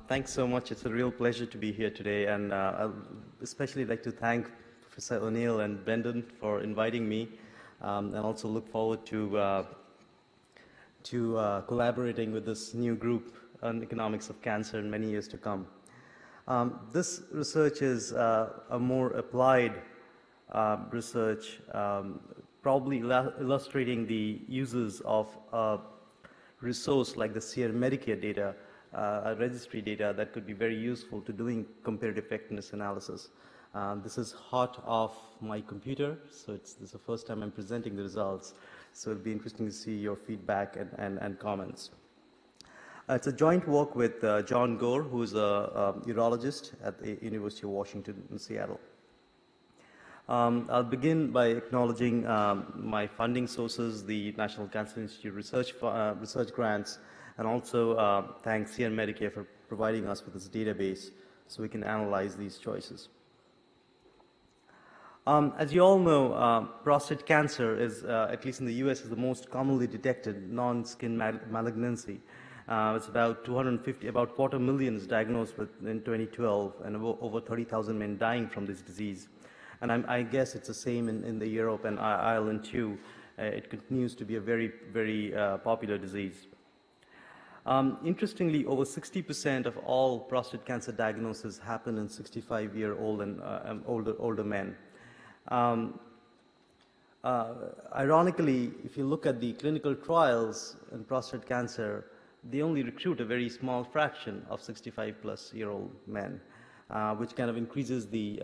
Thanks so much. It's a real pleasure to be here today, and I'd especially like to thank Professor O'Neill and Brendan for inviting me, and also look forward to collaborating with this new group on economics of cancer in many years to come. This research is a more applied research, probably illustrating the uses of a resource like the SEER Medicare data, registry data that could be very useful to doing comparative effectiveness analysis. This is hot off my computer, so this is the first time I'm presenting the results. So it'll be interesting to see your feedback and comments. It's a joint work with John Gore, who is a urologist at the University of Washington in Seattle. I'll begin by acknowledging my funding sources, the National Cancer Institute research grants, and also thank SEER Medicare for providing us with this database so we can analyze these choices. As you all know, prostate cancer is, at least in the US, is the most commonly detected non-skin malignancy. It's about 250,000 is diagnosed with in 2012, and over 30,000 men dying from this disease. And I guess it's the same in the Europe and Ireland too. It continues to be a very, very popular disease. Interestingly, over 60% of all prostate cancer diagnoses happen in 65-year-old and older men. Ironically, if you look at the clinical trials in prostate cancer, they only recruit a very small fraction of 65-plus-year-old men, which kind of increases the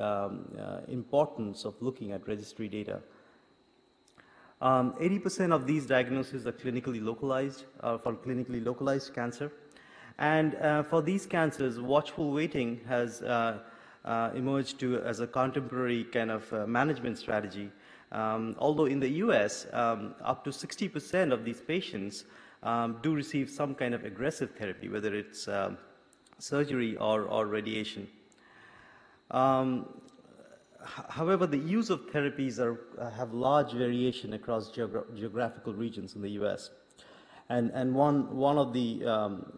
importance of looking at registry data. 80% of these diagnoses are clinically localized, for clinically localized cancer. And for these cancers, watchful waiting has emerged as a contemporary kind of management strategy. Although in the US, up to 60% of these patients do receive some kind of aggressive therapy, whether it's surgery or radiation. However, the use of therapies have large variation across geographical regions in the US. And one of the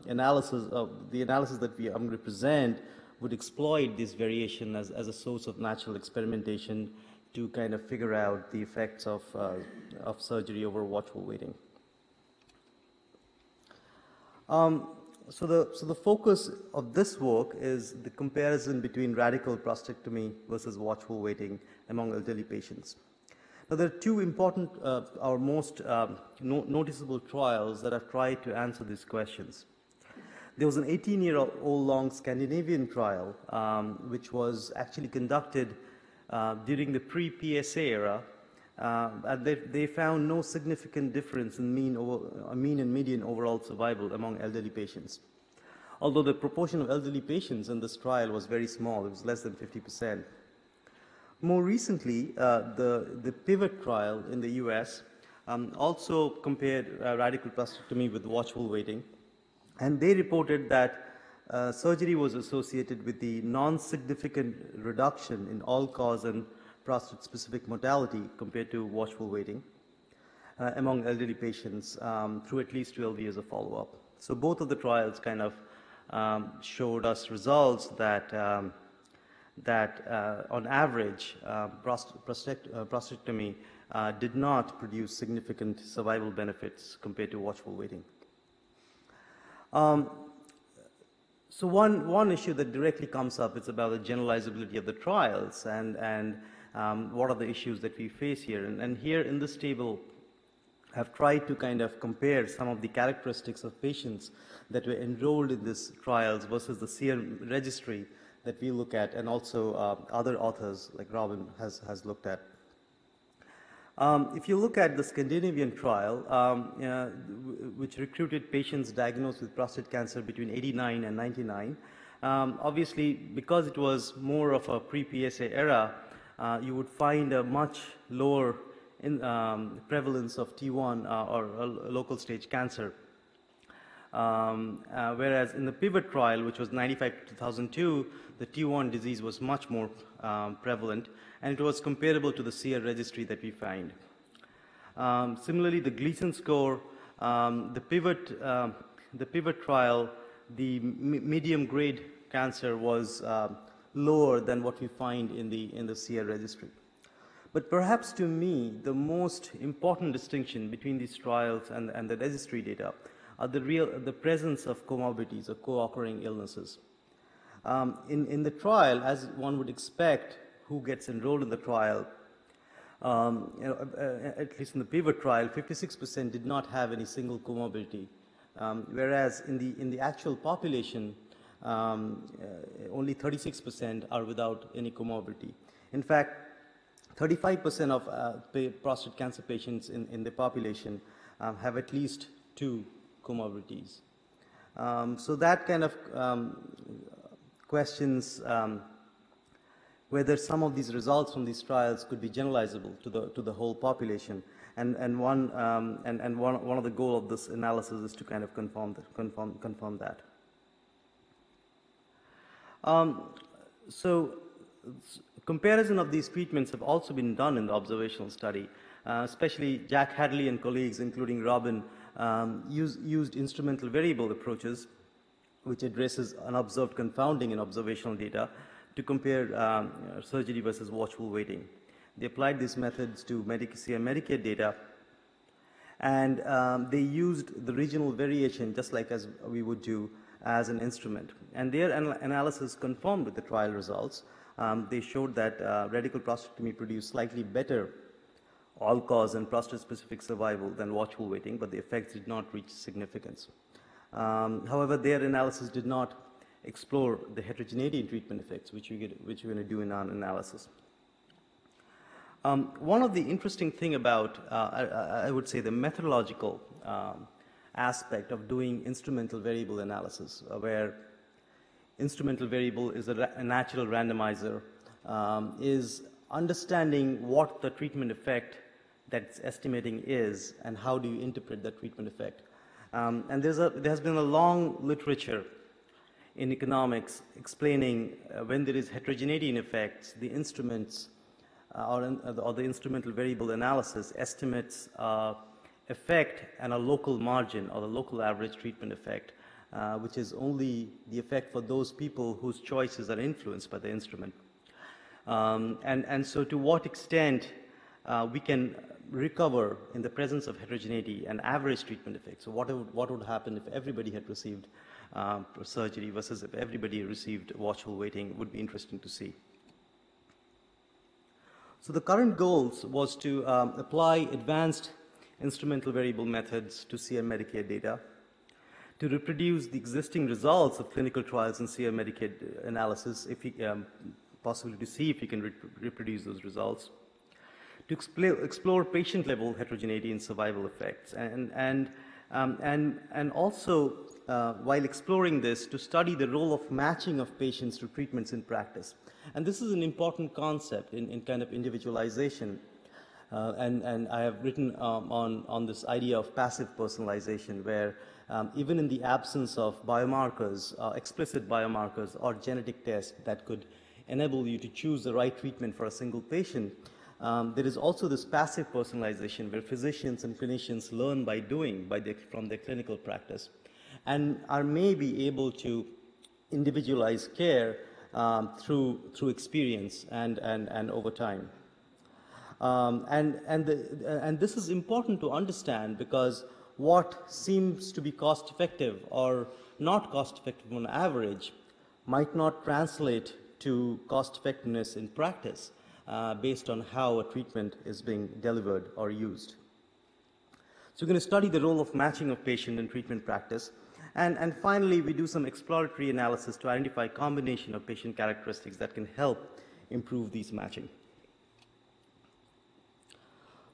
analysis that I'm going to present would exploit this variation as a source of natural experimentation to kind of figure out the effects of surgery over watchful waiting. So the focus of this work is the comparison between radical prostatectomy versus watchful waiting among elderly patients. Now, there are two important or most noticeable trials that have tried to answer these questions. There was an 18-year-old long Scandinavian trial, which was actually conducted during the pre-PSA era, and they found no significant difference in mean and median overall survival among elderly patients. Although the proportion of elderly patients in this trial was very small, it was less than 50%. More recently, the PIVOT trial in the US also compared radical prostatectomy with watchful waiting, and they reported that surgery was associated with the non-significant reduction in all-cause and prostate-specific mortality compared to watchful waiting among elderly patients through at least 12 years of follow-up. So both of the trials kind of showed us results that on average, prostatectomy did not produce significant survival benefits compared to watchful waiting. So one issue that directly comes up is about the generalizability of the trials and what are the issues that we face here. And here in this table, I've tried to kind of compare some of the characteristics of patients that were enrolled in these trials versus the SEER registry that we look at, and also other authors like Robin has looked at. If you look at the Scandinavian trial, which recruited patients diagnosed with prostate cancer between 89 and 99, obviously, because it was more of a pre-PSA era, you would find a much lower prevalence of T1 or local stage cancer. Whereas in the PIVOT trial, which was 95 to 2002, the T1 disease was much more prevalent, and it was comparable to the SEER registry that we find. Similarly, the Gleason score, the PIVOT trial the medium grade cancer was lower than what we find in the SEER registry. But perhaps to me, the most important distinction between these trials and the registry data are the presence of comorbidities or co-occurring illnesses. In the trial, as one would expect, who gets enrolled in the trial, at least in the PIVOT trial, 56% did not have any single comorbidity, whereas in the actual population, only 36% are without any comorbidity. In fact, 35% of prostate cancer patients in the population have at least 2 comorbidities. So that kind of questions whether some of these results from these trials could be generalizable to the whole population. And one of the goals of this analysis is to kind of confirm that. So comparison of these treatments have also been done in the observational study, especially Jack Hadley and colleagues, including Robin, used instrumental variable approaches, which addresses unobserved confounding in observational data, to compare surgery versus watchful waiting. They applied these methods to Medicare and Medicaid data, and they used the regional variation, just like as we would do, as an instrument. And their analysis confirmed with the trial results. They showed that radical prostatectomy produced slightly better all-cause and prostate-specific survival than watchful waiting, but the effects did not reach significance. However, their analysis did not explore the heterogeneity in treatment effects, which we're going to do in our analysis. One of the interesting thing about, I would say, the methodological aspect of doing instrumental variable analysis, where instrumental variable is a natural randomizer, is understanding what the treatment effect that's estimating is and how do you interpret that treatment effect. And there has been a long literature in economics explaining when there is heterogeneity in effects, the instruments or the instrumental variable analysis estimates effect and a local margin or the local average treatment effect, which is only the effect for those people whose choices are influenced by the instrument. And so to what extent we can recover in the presence of heterogeneity and average treatment effects. So what would happen if everybody had received surgery versus if everybody received watchful waiting would be interesting to see. So the current goals was to apply advanced instrumental variable methods to SEER Medicaid data, to reproduce the existing results of clinical trials in SEER Medicaid analysis, if we, possibly to see if we can reproduce those results, to explore patient-level heterogeneity in survival effects, and also, while exploring this, to study the role of matching of patients to treatments in practice. And this is an important concept in kind of individualization. And I have written on this idea of passive personalization, where even in the absence of biomarkers, explicit biomarkers or genetic tests that could enable you to choose the right treatment for a single patient, there is also this passive personalization where physicians and clinicians learn by doing from their clinical practice and are maybe able to individualize care through experience and over time. And this is important to understand, because what seems to be cost effective or not cost effective on average might not translate to cost effectiveness in practice based on how a treatment is being delivered or used. So we're going to study the role of matching of patient and treatment practice. And finally, we do some exploratory analysis to identify a combination of patient characteristics that can help improve these matching.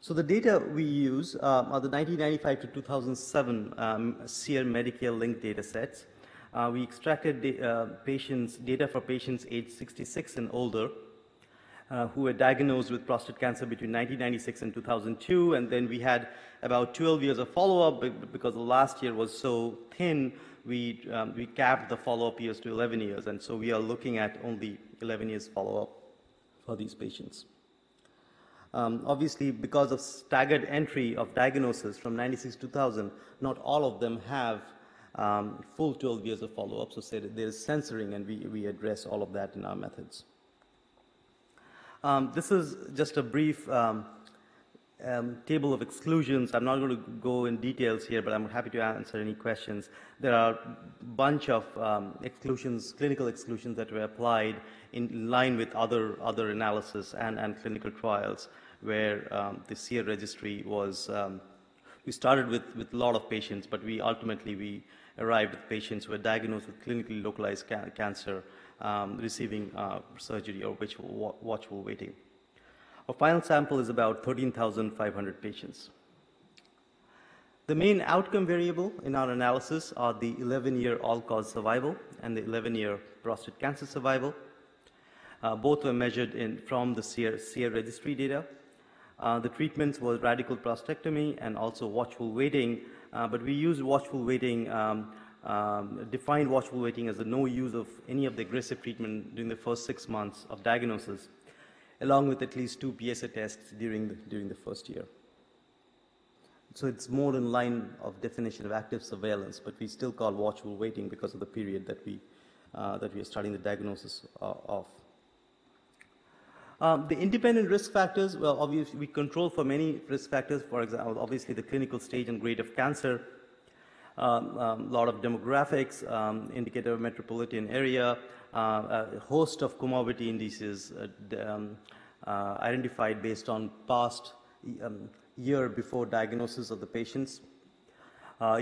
So the data we use are the 1995 to 2007 SEER Medicare linked data sets. We extracted data for patients aged 66 and older who were diagnosed with prostate cancer between 1996 and 2002, and then we had about 12 years of follow-up. Because the last year was so thin, we capped the follow-up years to 11 years, and so we are looking at only 11 years follow-up for these patients. Obviously, because of staggered entry of diagnosis from 96 to 2000, not all of them have full 12 years of follow-up. So say that there is censoring, and we address all of that in our methods. This is just a brief table of exclusions. I'm not going to go in details here, but I'm happy to answer any questions. There are a bunch of exclusions, clinical exclusions that were applied in line with other analysis and clinical trials, where the SEER registry was, we started with a lot of patients, but we ultimately arrived with patients who were diagnosed with clinically localized cancer, receiving surgery or watchful waiting. Our final sample is about 13,500 patients. The main outcome variable in our analysis are the 11-year all-cause survival and the 11-year prostate cancer survival. Both were measured from the SEER registry data. The treatments was radical prostatectomy and also watchful waiting, but we used watchful waiting, defined watchful waiting as the no use of any of the aggressive treatment during the first 6 months of diagnosis, along with at least 2 PSA tests during the first year. So it's more in line of definition of active surveillance, but we still call watchful waiting because of the period that we are studying the diagnosis of. The independent risk factors, well, obviously we control for many risk factors. For example, obviously the clinical stage and grade of cancer, a lot of demographics, indicator of metropolitan area, a host of comorbidity indices identified based on past year before diagnosis of the patients,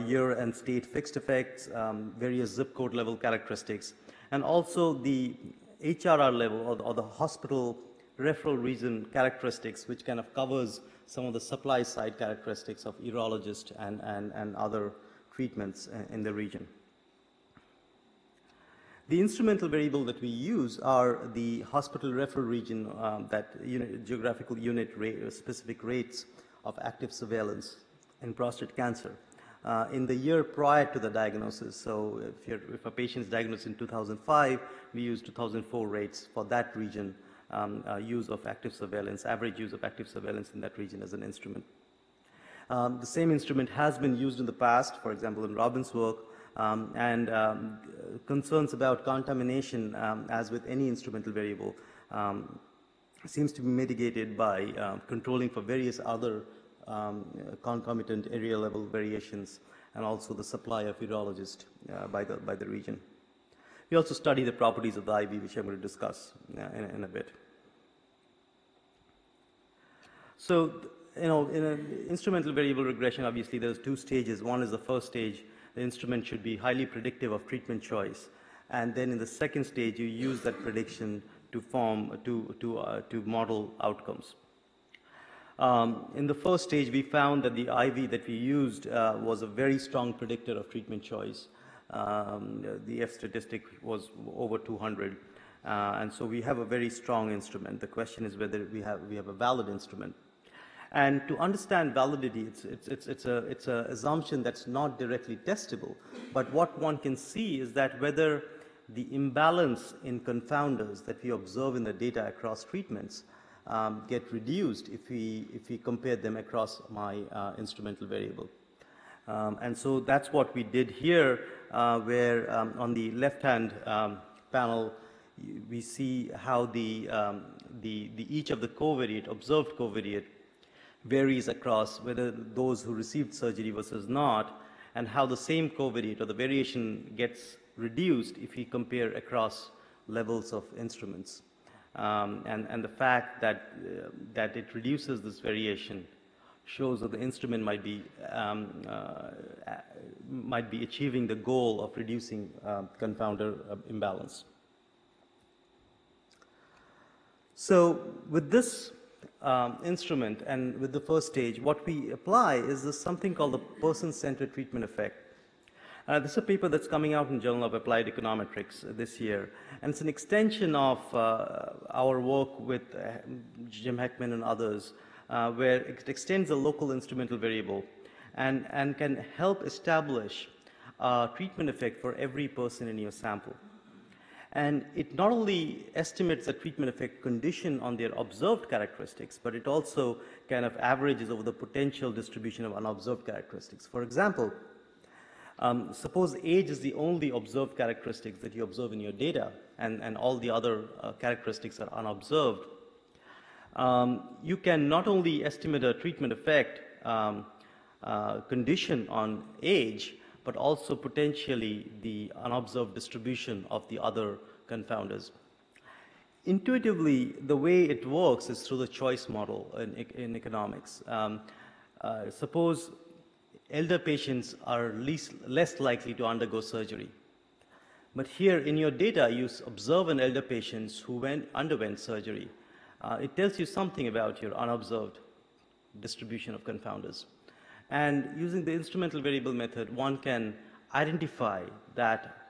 year and state fixed effects, various zip code level characteristics, and also the HRR level or the hospital referral region characteristics, which kind of covers some of the supply side characteristics of urologist and other treatments in the region. The instrumental variable that we use are the hospital referral region, geographical unit specific rates of active surveillance in prostate cancer. In the year prior to the diagnosis, so if a patient is diagnosed in 2005, we use 2004 rates for that region, use of active surveillance, average use of active surveillance in that region as an instrument. The same instrument has been used in the past, for example, in Robin's work, and concerns about contamination, as with any instrumental variable, seems to be mitigated by controlling for various other concomitant area level variations, and also the supply of urologist by the region. We also study the properties of the IV, which I'm going to discuss in a bit. So, in an instrumental variable regression, obviously there's 2 stages. One is the first stage. The instrument should be highly predictive of treatment choice, and then in the second stage, you use that prediction to model outcomes. In the first stage, we found that the IV that we used was a very strong predictor of treatment choice. The F statistic was over 200, and so we have a very strong instrument. The question is whether we have a valid instrument. And to understand validity, it's an assumption that's not directly testable, but what one can see is that whether the imbalance in confounders that we observe in the data across treatments get reduced if we compare them across my instrumental variable. And so that's what we did here, where on the left-hand panel, we see how each of the covariate, observed covariate, varies across whether those who received surgery versus not, and how the same covariate or the variation gets reduced if we compare across levels of instruments. And the fact that it reduces this variation shows that the instrument might be achieving the goal of reducing confounder imbalance. So with this instrument and with the first stage, what we apply is something called the person-centered treatment effect. This is a paper that's coming out in Journal of Applied Econometrics this year, and it's an extension of our work with Jim Heckman and others, where it extends a local instrumental variable and can help establish a treatment effect for every person in your sample. And it not only estimates the treatment effect condition on their observed characteristics, but it also kind of averages over the potential distribution of unobserved characteristics. For example, Suppose age is the only observed characteristics that you observe in your data, and all the other characteristics are unobserved. You can not only estimate a treatment effect condition on age, but also potentially the unobserved distribution of the other confounders. Intuitively, the way it works is through the choice model in economics. Suppose elder patients are less likely to undergo surgery. But here in your data, you observe an elder patient who underwent surgery. It tells you something about your unobserved distribution of confounders. And using the instrumental variable method, one can identify that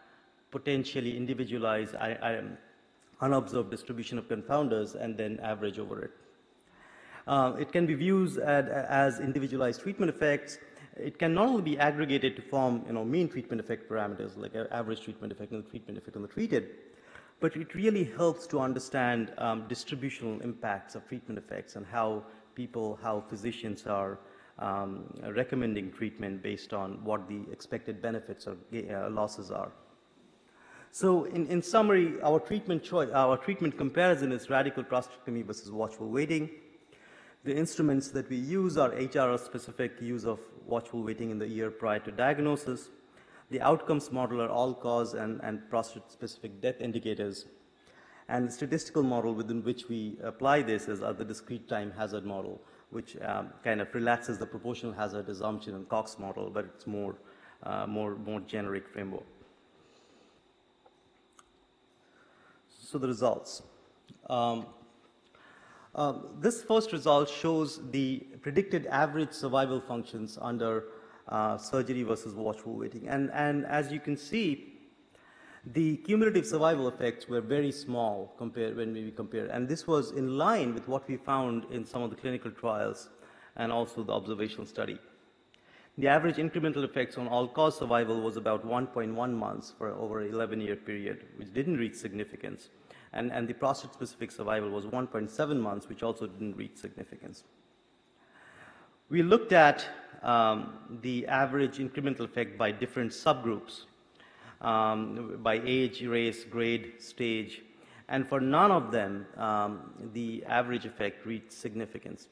potentially individualized unobserved distribution of confounders and then average over it. It can be viewed as individualized treatment effects. It can not only be aggregated to form mean treatment effect parameters like average treatment effect and the treatment effect on the treated, but it really helps to understand distributional impacts of treatment effects and how physicians are recommending treatment based on what the expected benefits or losses are. So in summary, our treatment comparison is radical prostatectomy versus watchful waiting. The instruments that we use are HRS-specific use of watchful waiting in the year prior to diagnosis. The outcomes model are all-cause and prostate-specific death indicators. And the statistical model within which we apply this is the discrete time hazard model, which kind of relaxes the proportional hazard assumption and Cox model, but it's more generic framework. So the results. This first result shows the predicted average survival functions under surgery versus watchful waiting. And as you can see, the cumulative survival effects were very small when we compare. And this was in line with what we found in some of the clinical trials and also the observational study. The average incremental effects on all-cause survival was about 1.1 months for over an 11-year period, which didn't reach significance. And the prostate-specific survival was 1.7 months, which also didn't reach significance. We looked at the average incremental effect by different subgroups, by age, race, grade, stage, and for none of them, the average effect reached significance.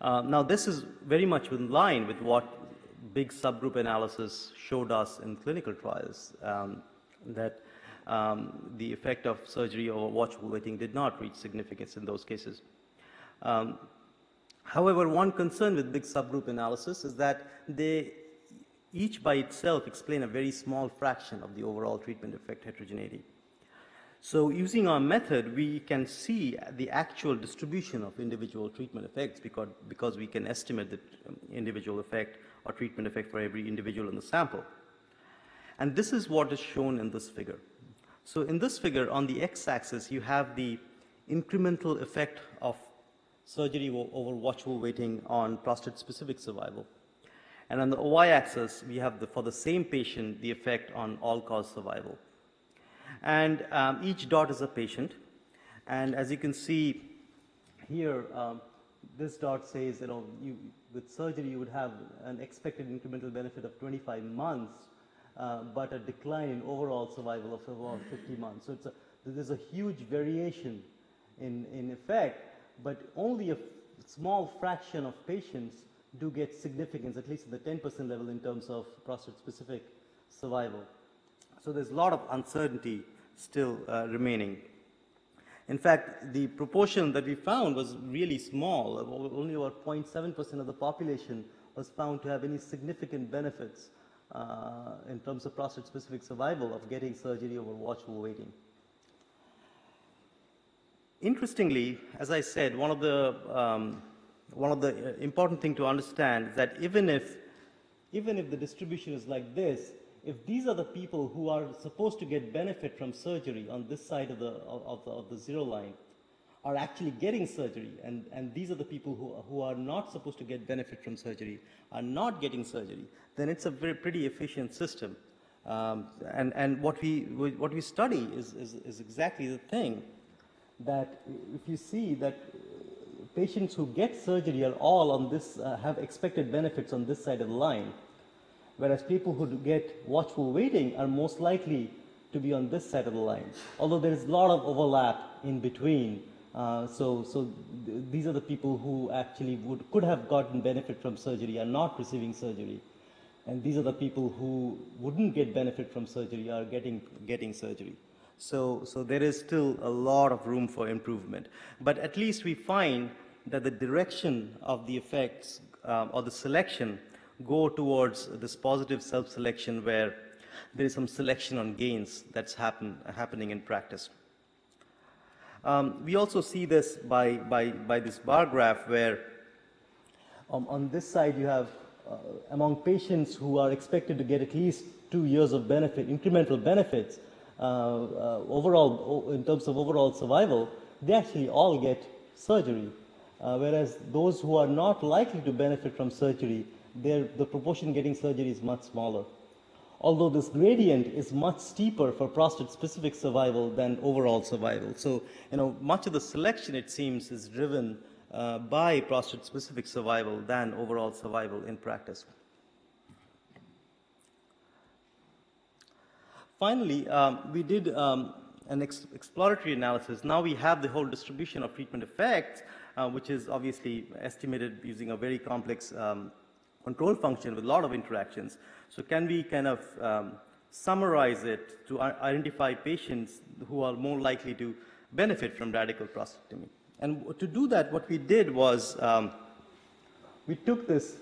Now, this is very much in line with what big subgroup analysis showed us in clinical trials, that the effect of surgery over watchful waiting did not reach significance in those cases. However, one concern with big subgroup analysis is that they each by itself explain a very small fraction of the overall treatment effect heterogeneity. So using our method, we can see the actual distribution of individual treatment effects because we can estimate the individual effect or treatment effect for every individual in the sample. And this is what is shown in this figure. So in this figure, on the x-axis, you have the incremental effect of surgery over watchful waiting on prostate-specific survival. And on the y-axis, we have, for the same patient, the effect on all-cause survival. And each dot is a patient. And as you can see here, this dot says, with surgery, you would have an expected incremental benefit of 25 months, but a decline in overall survival of about 50 months. So there's a huge variation in effect, but only a small fraction of patients do get significance, at least at the 10% level in terms of prostate-specific survival. So there's a lot of uncertainty still remaining. In fact, the proportion that we found was really small. Only about 0.7% of the population was found to have any significant benefits in terms of prostate-specific survival of getting surgery over watchful waiting. Interestingly, as I said, one of the important things to understand is that even if the distribution is like this, if these are the people who are supposed to get benefit from surgery on this side of the zero line are actually getting surgery, and these are the people who are not supposed to get benefit from surgery are not getting surgery, then it's a pretty efficient system. And what we study is exactly the thing, that if you see that patients who get surgery are all on this, have expected benefits on this side of the line. whereas people who get watchful waiting are most likely to be on this side of the line, although there is a lot of overlap in between. These are the people who actually could have gotten benefit from surgery are not receiving surgery. And these are the people who wouldn't get benefit from surgery are getting surgery. So there is still a lot of room for improvement. But at least we find that the direction of the effects or the selection go towards this positive self-selection where there is some selection on gains that's happening in practice. We also see this by this bar graph where on this side you have among patients who are expected to get at least 2 years of benefit, incremental benefits, overall, in terms of overall survival, they actually all get surgery. Whereas those who are not likely to benefit from surgery, the proportion getting surgery is much smaller. Although this gradient is much steeper for prostate-specific survival than overall survival. So, much of the selection, it seems, is driven by prostate-specific survival than overall survival in practice. Finally, we did an exploratory analysis. Now we have the whole distribution of treatment effects, which is obviously estimated using a very complex control function with a lot of interactions. So can we kind of summarize it to identify patients who are more likely to benefit from radical prostatectomy? And to do that, what we did was we took this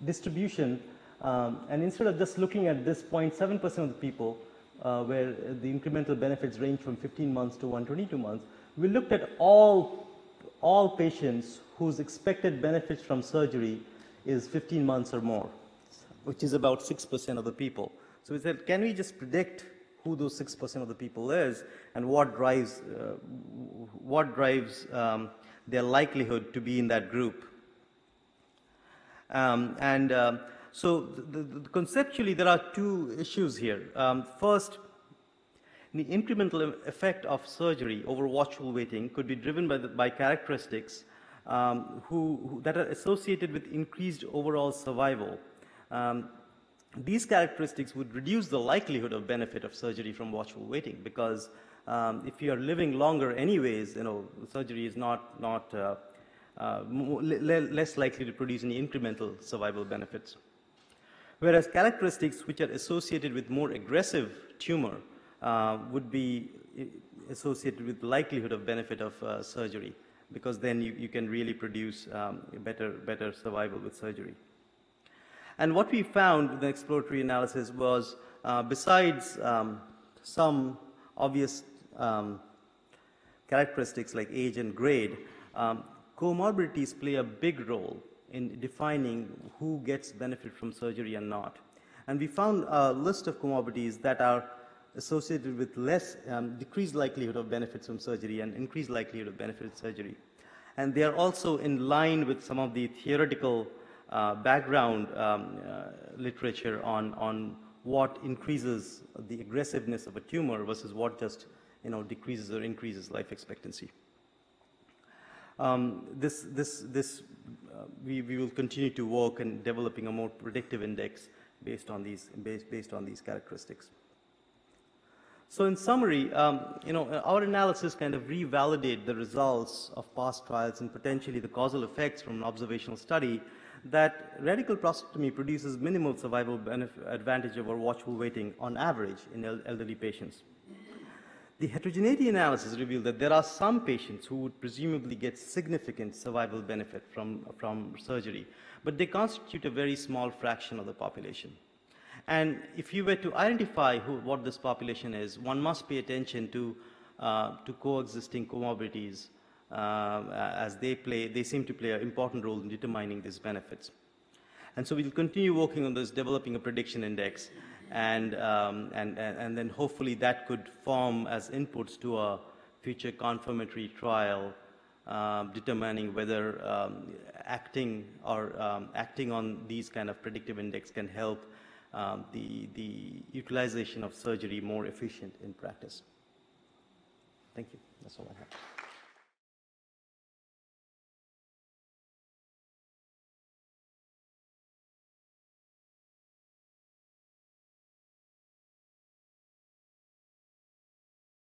distribution and instead of just looking at this 0.7% of the people where the incremental benefits range from 15 months to 122 months, we looked at all patients whose expected benefits from surgery is 15 months or more, which is about 6% of the people. So we said, can we just predict who those 6% of the people is and what drives their likelihood to be in that group? So conceptually, there are two issues here. First, the incremental effect of surgery over watchful waiting could be driven by characteristics that are associated with increased overall survival. These characteristics would reduce the likelihood of benefit of surgery from watchful waiting because if you are living longer anyways, surgery is less likely to produce any incremental survival benefits. Whereas characteristics which are associated with more aggressive tumor would be associated with likelihood of benefit of surgery, because then you can really produce better survival with surgery. And what we found in the exploratory analysis was, besides some obvious characteristics like age and grade, comorbidities play a big role in defining who gets benefit from surgery and not. And we found a list of comorbidities that are associated with decreased likelihood of benefits from surgery and increased likelihood of benefit from surgery. And they are also in line with some of the theoretical background literature on what increases the aggressiveness of a tumor versus what just decreases or increases life expectancy. We will continue to work in developing a more predictive index based on these characteristics. So in summary, our analysis kind of revalidate the results of past trials and potentially the causal effects from an observational study that radical prostatectomy produces minimal survival advantage over watchful waiting on average in elderly patients. The heterogeneity analysis revealed that there are some patients who would presumably get significant survival benefit from surgery, but they constitute a very small fraction of the population. And if you were to identify what this population is, one must pay attention to coexisting comorbidities as they seem to play an important role in determining these benefits. And so we'll continue working on this, developing a prediction index, and then hopefully that could form as inputs to a future confirmatory trial determining whether acting on these kind of predictive index can help the utilization of surgery more efficient in practice. Thank you. That's all I have.